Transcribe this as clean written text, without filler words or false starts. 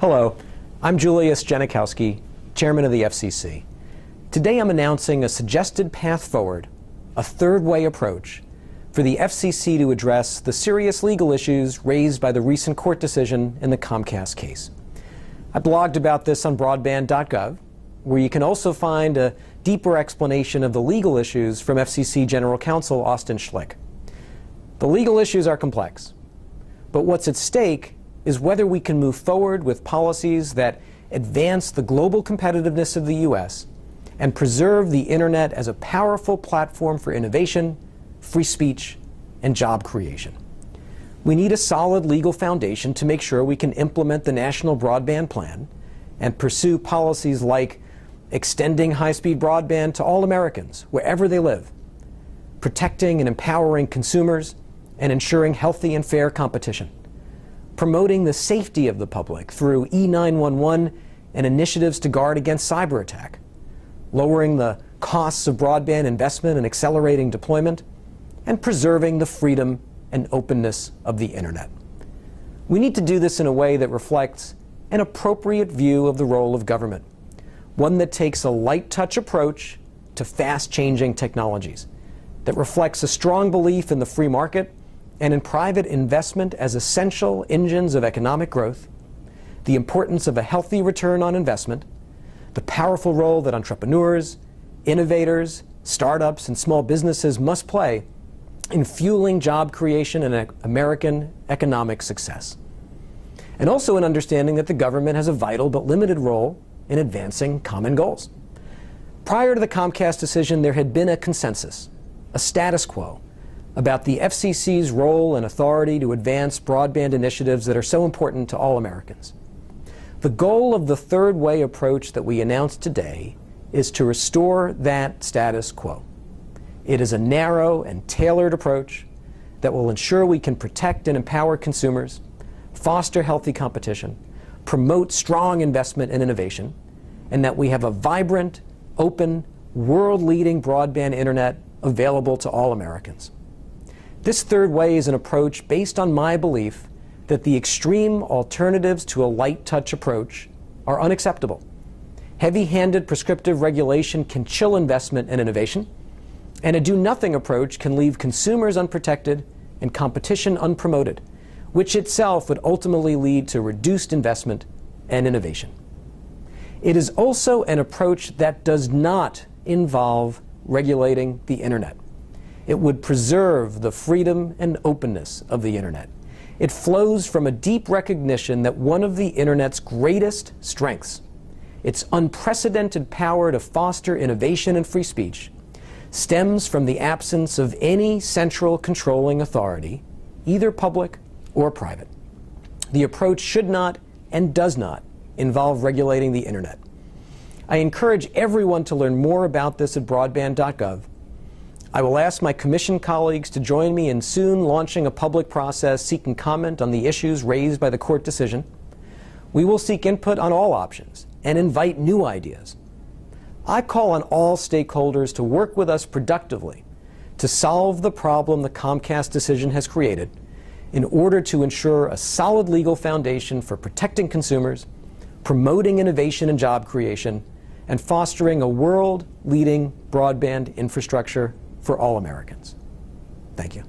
Hello, I'm Julius Genachowski, Chairman of the FCC. Today I'm announcing a suggested path forward, a third-way approach, for the FCC to address the serious legal issues raised by the recent court decision in the Comcast case. I blogged about this on broadband.gov, where you can also find a deeper explanation of the legal issues from FCC General Counsel Austin Schlick. The legal issues are complex, but what's at stake is whether we can move forward with policies that advance the global competitiveness of the U.S. and preserve the Internet as a powerful platform for innovation, free speech, and job creation. We need a solid legal foundation to make sure we can implement the National Broadband Plan and pursue policies like extending high-speed broadband to all Americans, wherever they live, protecting and empowering consumers, and ensuring healthy and fair competition, promoting the safety of the public through E911 and initiatives to guard against cyber attack, lowering the costs of broadband investment and accelerating deployment, and preserving the freedom and openness of the Internet. We need to do this in a way that reflects an appropriate view of the role of government, one that takes a light-touch approach to fast-changing technologies, that reflects a strong belief in the free market and in private investment as essential engines of economic growth, the importance of a healthy return on investment, the powerful role that entrepreneurs, innovators, startups, and small businesses must play in fueling job creation and American economic success, and also in understanding that the government has a vital but limited role in advancing common goals. Prior to the Comcast decision, there had been a consensus, a status quo, about the FCC's role and authority to advance broadband initiatives that are so important to all Americans. The goal of the third-way approach that we announced today is to restore that status quo. It is a narrow and tailored approach that will ensure we can protect and empower consumers, foster healthy competition, promote strong investment and innovation, and that we have a vibrant, open, world-leading broadband Internet available to all Americans. This third way is an approach based on my belief that the extreme alternatives to a light-touch approach are unacceptable. Heavy-handed prescriptive regulation can chill investment and innovation, and a do-nothing approach can leave consumers unprotected and competition unpromoted, which itself would ultimately lead to reduced investment and innovation. It is also an approach that does not involve regulating the Internet. It would preserve the freedom and openness of the Internet. It flows from a deep recognition that one of the Internet's greatest strengths, its unprecedented power to foster innovation and free speech, stems from the absence of any central controlling authority, either public or private. The approach should not and does not involve regulating the Internet. I encourage everyone to learn more about this at broadband.gov. I will ask my Commission colleagues to join me in soon launching a public process seeking comment on the issues raised by the court decision. We will seek input on all options and invite new ideas. I call on all stakeholders to work with us productively to solve the problem the Comcast decision has created in order to ensure a solid legal foundation for protecting consumers, promoting innovation and job creation, and fostering a world-leading broadband infrastructure for all Americans. Thank you.